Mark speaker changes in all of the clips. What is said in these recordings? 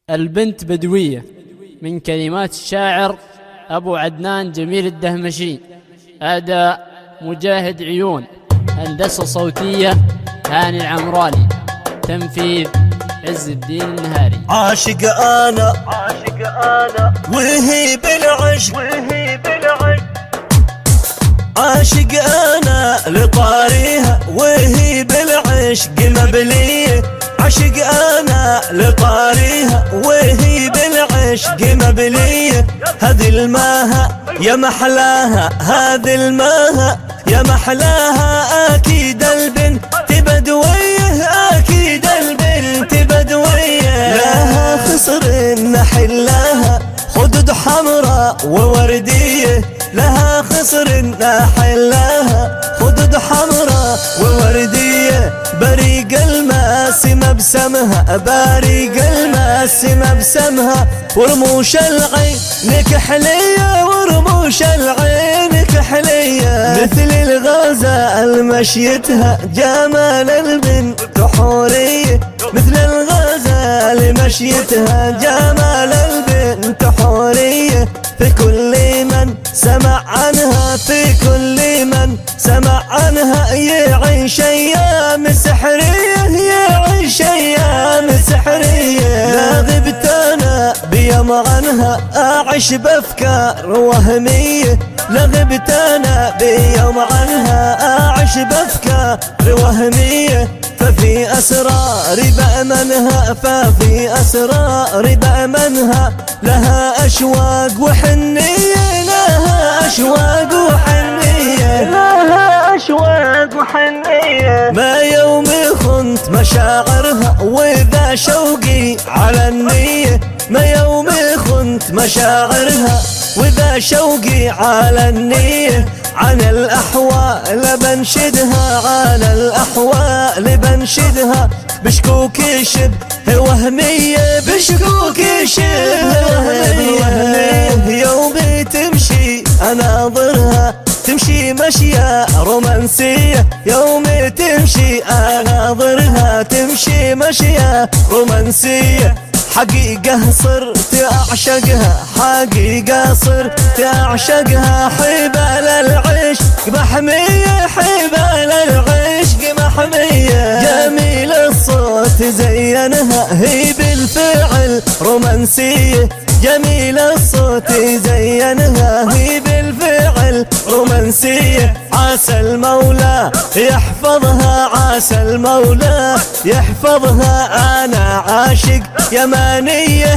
Speaker 1: البنت بدوية من كلمات الشاعر أبو عدنان جميل الدهمشي. أداء مجاهد عيون. هندسة صوتية هاني العمراني. تنفيذ عز الدين النهاري.
Speaker 2: عاشق أنا وهي بالعشق، عاشق أنا لطاريها وهي بالعشق مبلية، عاشق أنا لطاريها وهي بالعشق مبلية. هذه الماها يا محلاها، هذه الماها يا محلاها، أكيد البنت بدوية، أكيد البنت بدوية. لها خصر نحلاها خدود حمراء ووردية، لها خصر نحلاها خدود حمراء ووردية. بريق الماسمة بسمها، بريق الماسمة بسمها، ورموش العين كحلية، ورموش العين كحلية. مثل الغزال مشيتها جمال البنت حورية، مثل الغزال مشيتها جمال البنت حورية. في كل من سمع عنها، في كل من سمع عنها، يعيش أيام سحرية، يعيش أيام سحرية. لا غبت أنا بيوم عنها أعيش بأفكار وهمية، لا غبت أنا بيوم عنها أعيش بأفكار وهمية. ففي أسرار بأمنها، ففي أسرار بأمنها، لها أشواق وحنية، لها أشواق وحنية، لها أشواق وحنية. ما يومي خنت مشاعرها وإذا شوقي على النية، ما يومي خنت مشاعرها وإذا شوقي على النية. عن الأحوال بنشدها، عن الأحوال بنشدها، بشكوك شبه وهمية، بشكوك شبه وهمية. يومي تمشي أناظرها، تمشي مشية رومانسية، يومي تمشي أناظرها، تمشي مشية رومانسية. حقيقة صرت أعشقها، حقيقة صرت أعشقها. حبال العشق محمية، حبال العشق محمية. جميل الصوت زينها، هي بالفعل رومانسية، جميل الصوت زينها، هي بالفعل رومانسية. عسى المولى يحفظها، عسى المولى يحفظها. أنا عاشق يمانية،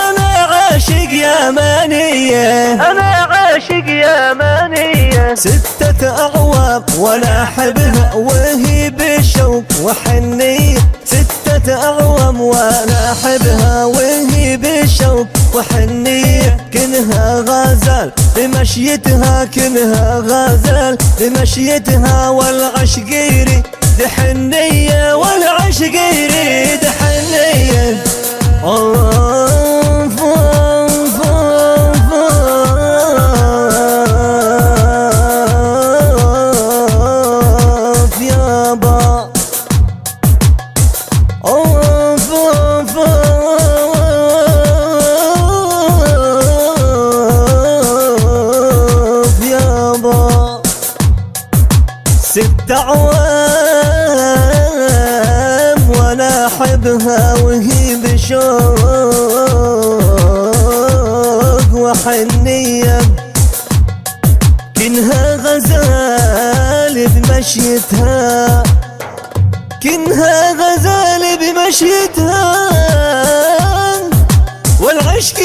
Speaker 2: أنا عاشق يمانية، أنا عاشق يمانية. 6 أعوام وأنا أحبها وهي بشوق وحنية، 6 أعوام وأنا أحبها وهي بشوق وحنية. كنها غزال بمشيتها، كنها غزال بمشيتها، والعشقيري دحنية، والعشقيري دحنية. يابا يابا. 6 أعوام وانا احبها وهي بشوق وحنية. كنها غزال بمشيتها، كنها غزال بمشيتها، والعشق